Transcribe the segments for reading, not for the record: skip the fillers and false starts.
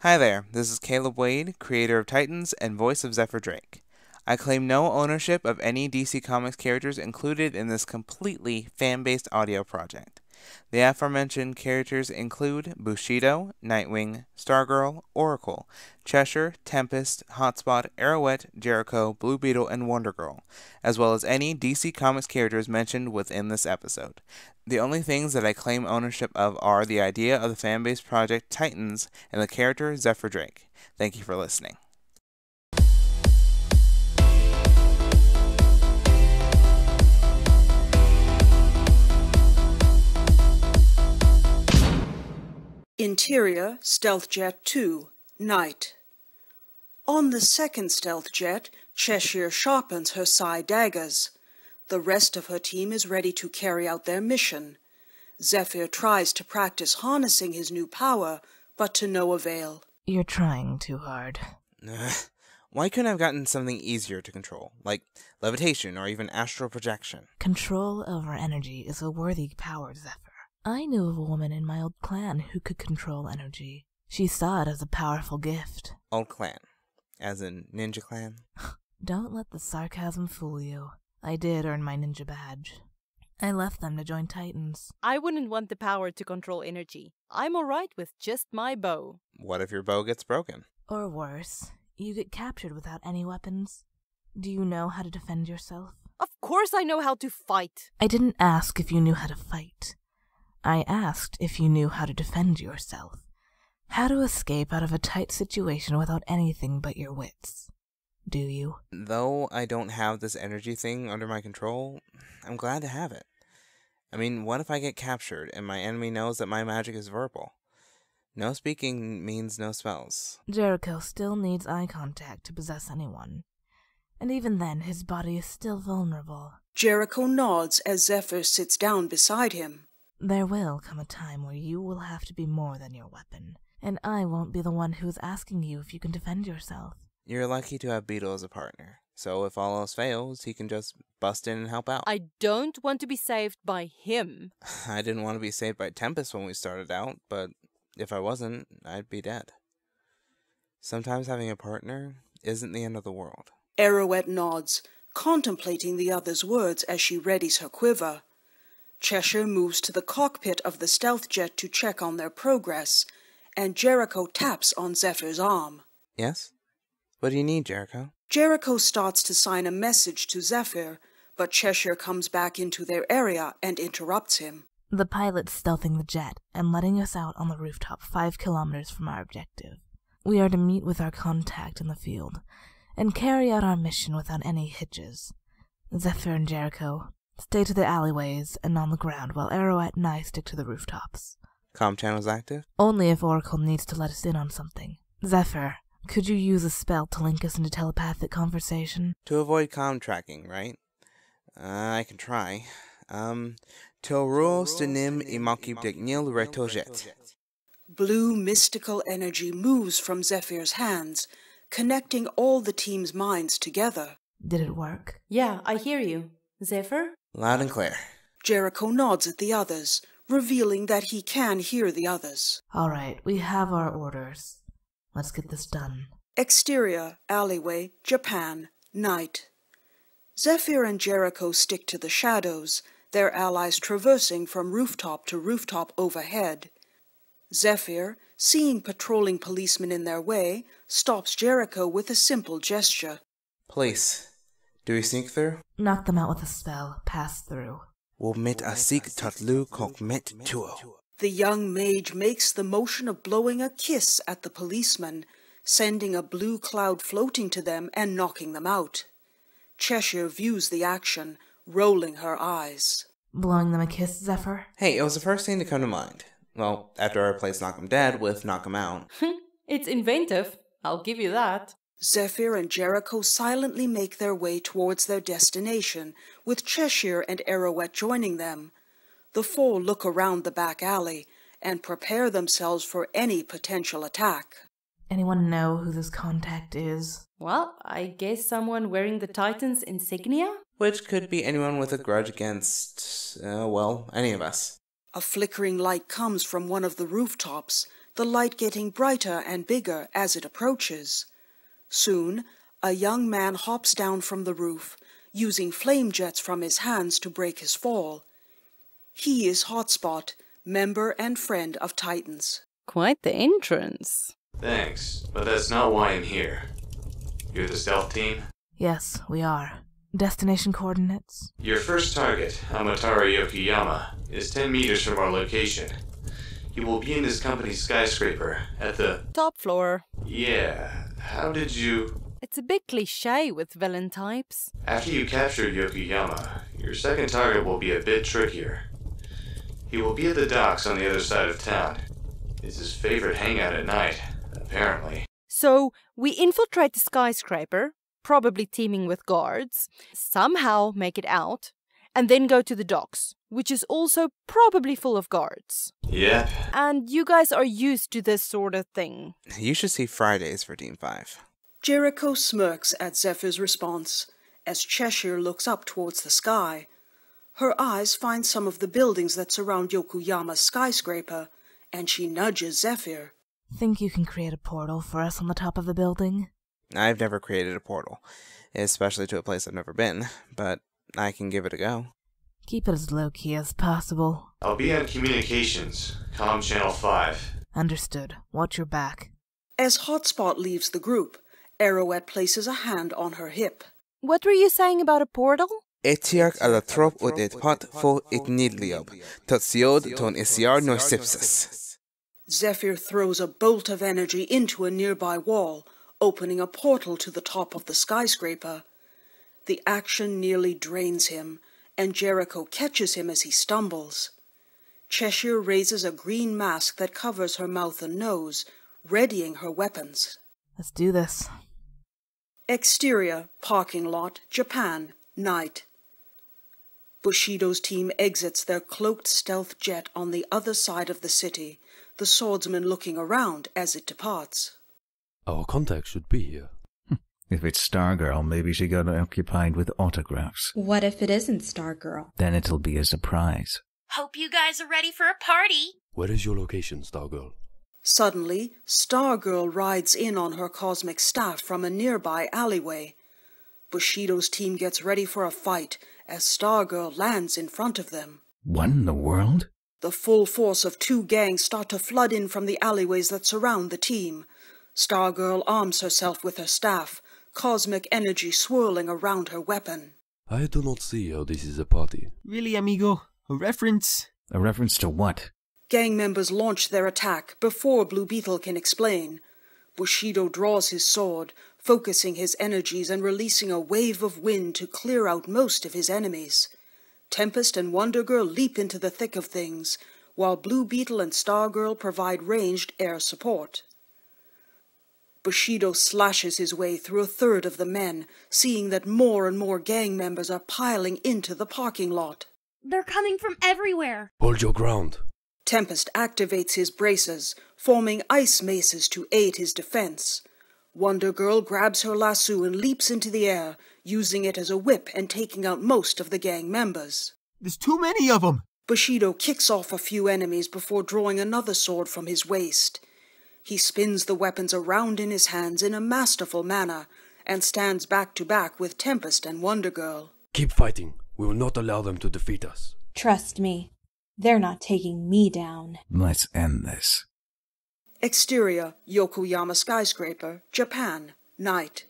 Hi there, this is Caleb Wade, creator of Titans and voice of Zephyr Drake. I claim no ownership of any DC Comics characters included in this completely fan-based audio project. The aforementioned characters include Bushido, Nightwing, Stargirl, Oracle, Cheshire, Tempest, Hotspot, Arrowette, Jericho, Blue Beetle, and Wonder Girl, as well as any DC Comics characters mentioned within this episode. The only things that I claim ownership of are the idea of the fanbase project Titans and the character Zephyr Drake. Thank you for listening. Interior Stealth Jet 2, Night. On the second stealth jet, Cheshire sharpens her psi daggers. The rest of her team is ready to carry out their mission. Zephyr tries to practice harnessing his new power, but to no avail. You're trying too hard. Why couldn't I have gotten something easier to control, like levitation or even astral projection? Control over energy is a worthy power, Zephyr. I knew of a woman in my old clan who could control energy. She saw it as a powerful gift. Old clan. As in Ninja Clan? Don't let the sarcasm fool you. I did earn my ninja badge. I left them to join Titans. I wouldn't want the power to control energy. I'm alright with just my bow. What if your bow gets broken? Or worse, you get captured without any weapons. Do you know how to defend yourself? Of course I know how to fight. I didn't ask if you knew how to fight. I asked if you knew how to defend yourself. How to escape out of a tight situation without anything but your wits. Do you? Though I don't have this energy thing under my control, I'm glad to have it. I mean, what if I get captured and my enemy knows that my magic is verbal? No speaking means no spells. Jericho still needs eye contact to possess anyone. And even then, his body is still vulnerable. Jericho nods as Zephyr sits down beside him. There will come a time where you will have to be more than your weapon, and I won't be the one who is asking you if you can defend yourself. You're lucky to have Beetle as a partner, so if all else fails, he can just bust in and help out. I don't want to be saved by him. I didn't want to be saved by Tempest when we started out, but if I wasn't, I'd be dead. Sometimes having a partner isn't the end of the world. Arrowette nods, contemplating the other's words as she readies her quiver. Cheshire moves to the cockpit of the stealth jet to check on their progress, and Jericho taps on Zephyr's arm. Yes? What do you need, Jericho? Jericho starts to sign a message to Zephyr, but Cheshire comes back into their area and interrupts him. The pilot's stealthing the jet and letting us out on the rooftop 5 kilometers from our objective. We are to meet with our contact in the field and carry out our mission without any hitches. Zephyr and Jericho stay to the alleyways and on the ground while Arrowette and I stick to the rooftops. Comm channel's active? Only if Oracle needs to let us in on something. Zephyr, could you use a spell to link us into telepathic conversation? To avoid comm tracking, right? I can try. Torul stenim imakib dignil retojet. Blue mystical energy moves from Zephyr's hands, connecting all the team's minds together. Did it work? Yeah, I hear you. Zephyr? Loud and clear. Jericho nods at the others, revealing that he can hear the others. All right, we have our orders. Let's get this done. Exterior, alleyway, Japan, night. Zephyr and Jericho stick to the shadows, their allies traversing from rooftop to rooftop overhead. Zephyr, seeing patrolling policemen in their way, stops Jericho with a simple gesture. Police. Do we sneak through? Knock them out with a spell. Pass through. Womit asik tatlu kokmet tuo. The young mage makes the motion of blowing a kiss at the policeman, sending a blue cloud floating to them and knocking them out. Cheshire views the action, rolling her eyes. Blowing them a kiss, Zephyr? Hey, it was the first thing to come to mind. Well, after I replaced Knock 'em Dead with Knock 'em Out. It's inventive. I'll give you that. Zephyr and Jericho silently make their way towards their destination, with Cheshire and Arrowette joining them. The four look around the back alley and prepare themselves for any potential attack. Anyone know who this contact is? Well, I guess someone wearing the Titans insignia? Which could be anyone with a grudge against, any of us. A flickering light comes from one of the rooftops. the light getting brighter and bigger as it approaches. Soon, a young man hops down from the roof, using flame jets from his hands to break his fall. He is Hotspot, member and friend of Titans. Quite the entrance. Thanks, but that's not why I'm here. You're the stealth team? Yes, we are. Destination coordinates? Your first target, Amatara Yokoyama, is 10 meters from our location. He will be in his company's skyscraper at the... Top floor. Yeah, how did you... It's a big cliché with villain types. After you capture Yokoyama, your second target will be a bit trickier. He will be at the docks on the other side of town. It's his favorite hangout at night, apparently. So, we infiltrate the skyscraper, probably teaming with guards, somehow make it out, and then go to the docks, which is also probably full of guards. Yep. And you guys are used to this sort of thing. You should see Fridays for Team 5. Jericho smirks at Zephyr's response as Cheshire looks up towards the sky. Her eyes find some of the buildings that surround Yokoyama's skyscraper, and she nudges Zephyr. Think you can create a portal for us on the top of the building? I've never created a portal, especially to a place I've never been, but I can give it a go. Keep it as low-key as possible. I'll be on communications, comm channel 5. Understood. Watch your back. As Hotspot leaves the group, Arrowette places a hand on her hip. What were you saying about a portal? Etiarch alatrop ut et pot fo it nidliob, tot siod ton isiar noisipsis. Zephyr throws a bolt of energy into a nearby wall, opening a portal to the top of the skyscraper. The action nearly drains him, and Jericho catches him as he stumbles. Cheshire raises a green mask that covers her mouth and nose, readying her weapons. Let's do this. Exterior, parking lot, Japan, night. Bushido's team exits their cloaked stealth jet on the other side of the city, the swordsman looking around as it departs. Our contact should be here. If it's Stargirl, maybe she got occupied with autographs. What if it isn't Stargirl? Then it'll be a surprise. Hope you guys are ready for a party. Where is your location, Stargirl? Suddenly, Stargirl rides in on her cosmic staff from a nearby alleyway. Bushido's team gets ready for a fight as Stargirl lands in front of them. What in the world? The full force of two gangs start to flood in from the alleyways that surround the team. Stargirl arms herself with her staff, cosmic energy swirling around her weapon. I do not see how this is a party. Really, amigo? A reference? A reference to what? Gang members launch their attack before Blue Beetle can explain. Bushido draws his sword, focusing his energies and releasing a wave of wind to clear out most of his enemies. Tempest and Wonder Girl leap into the thick of things, while Blue Beetle and Stargirl provide ranged air support. Bushido slashes his way through a third of the men, seeing that more and more gang members are piling into the parking lot. They're coming from everywhere. Hold your ground. Tempest activates his braces, forming ice maces to aid his defense. Wonder Girl grabs her lasso and leaps into the air, using it as a whip and taking out most of the gang members. There's too many of them! Bushido kicks off a few enemies before drawing another sword from his waist. He spins the weapons around in his hands in a masterful manner, and stands back to back with Tempest and Wonder Girl. Keep fighting. We will not allow them to defeat us. Trust me, they're not taking me down. Let's end this. Exterior, Yokoyama skyscraper, Japan, night.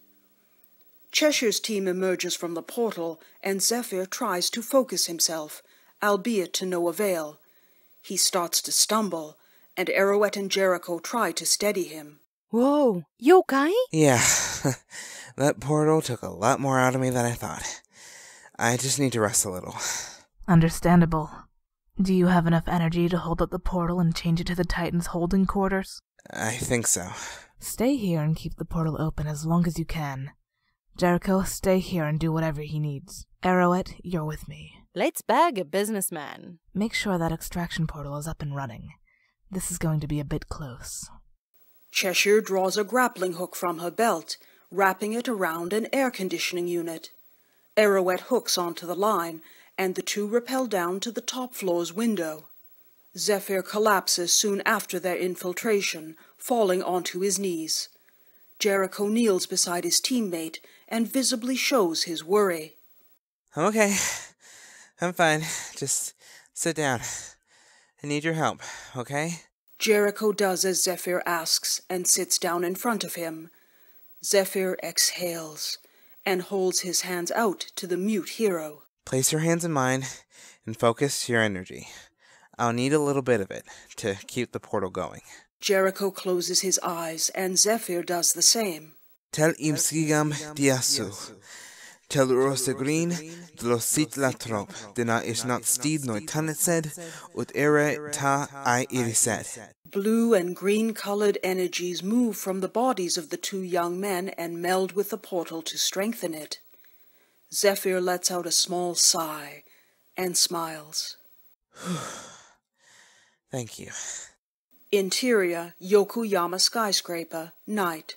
Cheshire's team emerges from the portal, and Zephyr tries to focus himself, albeit to no avail. He starts to stumble, and Arrowette and Jericho try to steady him. Whoa, you okay? Yeah, that portal took a lot more out of me than I thought. I just need to rest a little. Understandable. Do you have enough energy to hold up the portal and change it to the Titans' holding quarters? I think so. Stay here and keep the portal open as long as you can. Jericho, stay here and do whatever he needs. Arrowette, you're with me. Let's bag a businessman. Make sure that extraction portal is up and running. This is going to be a bit close. Cheshire draws a grappling hook from her belt, wrapping it around an air conditioning unit. Arrowette hooks onto the line, and the two rappel down to the top floor's window. Zephyr collapses soon after their infiltration, falling onto his knees. Jericho kneels beside his teammate and visibly shows his worry. I'm okay. I'm fine. Just sit down. I need your help, okay? Jericho does as Zephyr asks and sits down in front of him. Zephyr exhales and holds his hands out to the mute hero. Place your hands in mine and focus your energy. I'll need a little bit of it to keep the portal going. Jericho closes his eyes and Zephyr does the same. Tel imsigam diasu. Tel rosegrin dlosit latrop. Dena is not steed no tanetsed, ut ere ta I iriset. Blue and green-colored energies move from the bodies of the two young men and meld with the portal to strengthen it. Zephyr lets out a small sigh and smiles. Thank you. Interior, Yokoyama skyscraper, night.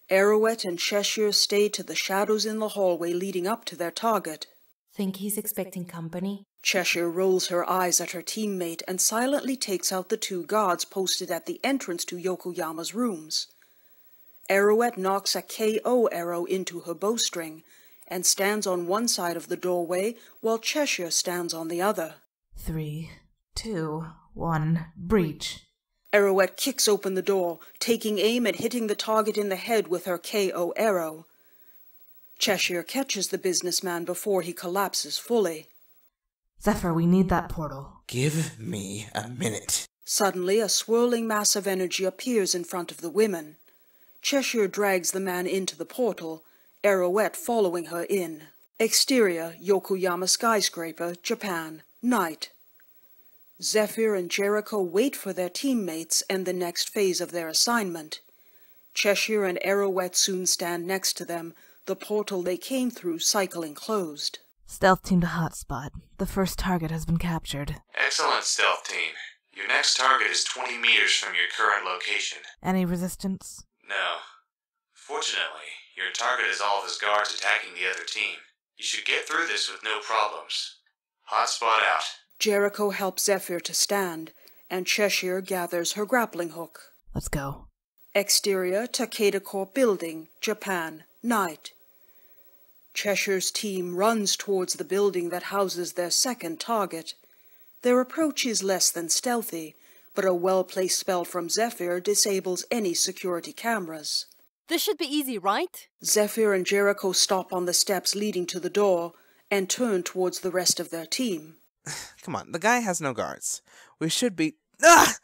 Arrowet and Cheshire stay to the shadows in the hallway leading up to their target. Think he's expecting company? Cheshire rolls her eyes at her teammate and silently takes out the two guards posted at the entrance to Yokoyama's rooms. Arrowet knocks a KO arrow into her bowstring and stands on one side of the doorway while Cheshire stands on the other. 3, 2, 1, breach. Arrowet kicks open the door, taking aim and hitting the target in the head with her KO arrow. Cheshire catches the businessman before he collapses fully. Zephyr, we need that portal. Give me a minute. Suddenly, a swirling mass of energy appears in front of the women. Cheshire drags the man into the portal, Arrowet following her in. Exterior, Yokoyama skyscraper, Japan, night. Zephyr and Jericho wait for their teammates and the next phase of their assignment. Cheshire and Arrowet soon stand next to them, the portal they came through cycling closed. Stealth team to hotspot. The first target has been captured. Excellent, stealth team. Your next target is 20 meters from your current location. Any resistance? No. Fortunately, your target is all of his guards attacking the other team. You should get through this with no problems. Hotspot out. Jericho helps Zephyr to stand, and Cheshire gathers her grappling hook. Let's go. Exterior, Takeda Corp building, Japan, night. Cheshire's team runs towards the building that houses their second target. Their approach is less than stealthy, but a well-placed spell from Zephyr disables any security cameras. This should be easy, right? Zephyr and Jericho stop on the steps leading to the door and turn towards the rest of their team. Come on, the guy has no guards. We should be... Ah!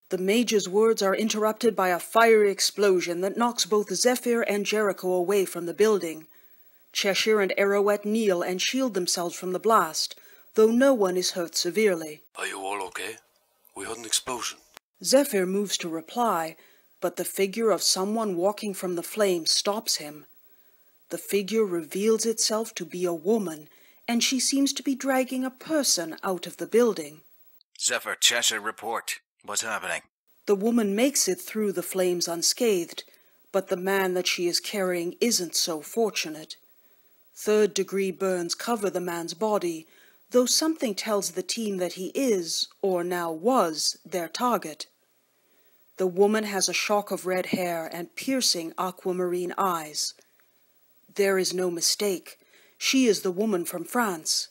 The mage's words are interrupted by a fiery explosion that knocks both Zephyr and Jericho away from the building. Cheshire and Arrowet kneel and shield themselves from the blast, though no one is hurt severely. Are you all okay? We heard an explosion. Zephyr moves to reply, but the figure of someone walking from the flames stops him. The figure reveals itself to be a woman, and she seems to be dragging a person out of the building. Zephyr, Cheshire, report. What's happening? The woman makes it through the flames unscathed, but the man that she is carrying isn't so fortunate. Third-degree burns cover the man's body, though something tells the team that he is, or now was, their target. The woman has a shock of red hair and piercing aquamarine eyes. There is no mistake. She is the woman from France.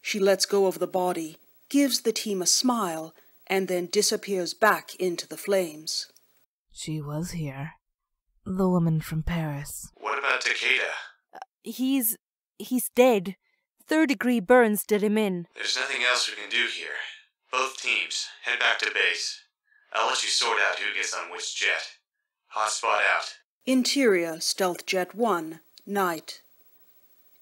She lets go of the body, gives the team a smile, and then disappears back into the flames. She was here. The woman from Paris. What about Takeda? He's dead. Third-degree burns did him in. There's nothing else we can do here. Both teams, head back to base. I'll let you sort out who gets on which jet. Hotspot out. Interior, Stealth Jet 1, night.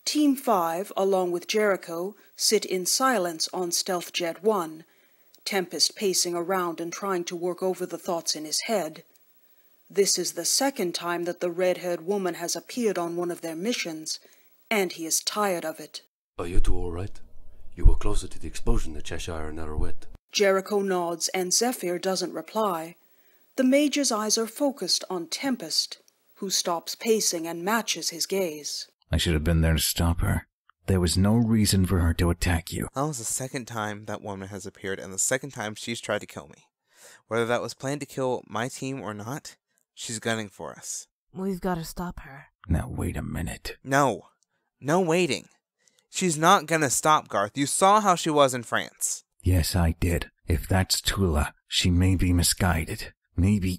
Team 5, along with Jericho, sit in silence on Stealth Jet 1, Tempest pacing around and trying to work over the thoughts in his head. This is the second time that the red-haired woman has appeared on one of their missions, and he is tired of it. Are you two alright? You were closer to the explosion than Cheshire and Arrowet. Jericho nods, and Zephyr doesn't reply. The Major's eyes are focused on Tempest, who stops pacing and matches his gaze. I should have been there to stop her. There was no reason for her to attack you. That was the second time that woman has appeared, and the second time she's tried to kill me. Whether that was planned to kill my team or not, she's gunning for us. We've got to stop her. Now wait a minute. No. No waiting. She's not gonna stop, Garth. You saw how she was in France. Yes, I did. If that's t.i.t.a., she may be misguided. Maybe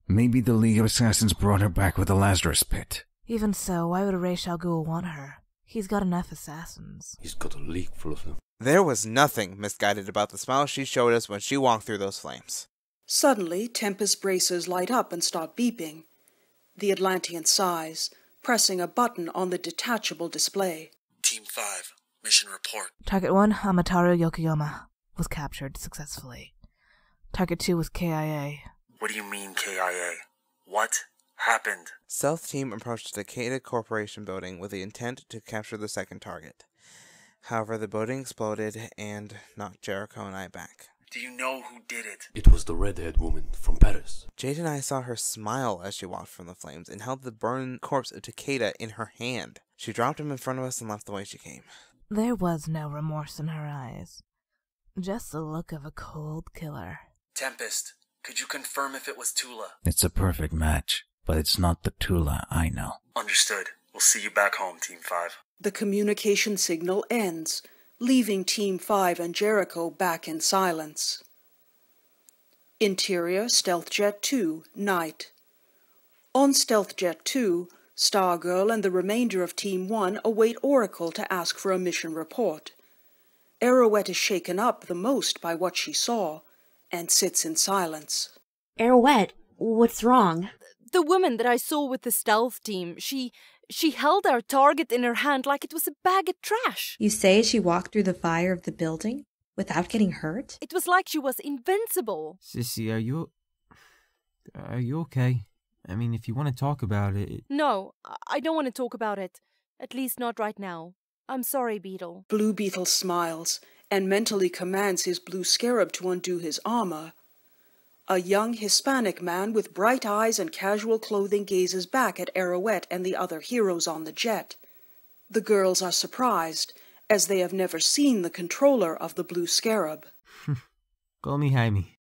the League of Assassins brought her back with the Lazarus Pit. Even so, why would Ra's al Ghul want her? He's got enough assassins. He's got a league full of them. There was nothing misguided about the smile she showed us when she walked through those flames. Suddenly, Tempest bracers light up and start beeping. The Atlantean sighs, pressing a button on the detachable display. Team 5, mission report. Target 1, Amataru Yokoyama, was captured successfully. Target 2 was KIA. What do you mean, KIA? What happened? Stealth team approached the t.i.t.a. Corporation building with the intent to capture the second target. However, the building exploded and knocked Jericho and I back. Do you know who did it? It was the redhead woman from Paris. Jade and I saw her smile as she walked from the flames and held the burned corpse of t.i.t.a. in her hand. She dropped him in front of us and left the way she came. There was no remorse in her eyes. Just the look of a cold killer. Tempest, could you confirm if it was t.i.t.a.? It's a perfect match, but it's not the t.i.t.a. I know. Understood. We'll see you back home, Team 5. The communication signal ends, leaving Team 5 and Jericho back in silence. Interior Stealth Jet 2, night. On Stealth Jet 2, Stargirl and the remainder of Team 1 await Oracle to ask for a mission report. Arrowette is shaken up the most by what she saw, and sits in silence. Arrowette, what's wrong? The woman that I saw with the stealth team, she held our target in her hand like it was a bag of trash. You say she walked through the fire of the building without getting hurt? It was like she was invincible. Sissy, are you okay? I mean, if you want to talk about it... No, I don't want to talk about it. At least not right now. I'm sorry, Beetle. Blue Beetle smiles and mentally commands his blue scarab to undo his armor. A young Hispanic man with bright eyes and casual clothing gazes back at Arrowette and the other heroes on the jet. The girls are surprised, as they have never seen the controller of the blue scarab. Call me Jaime.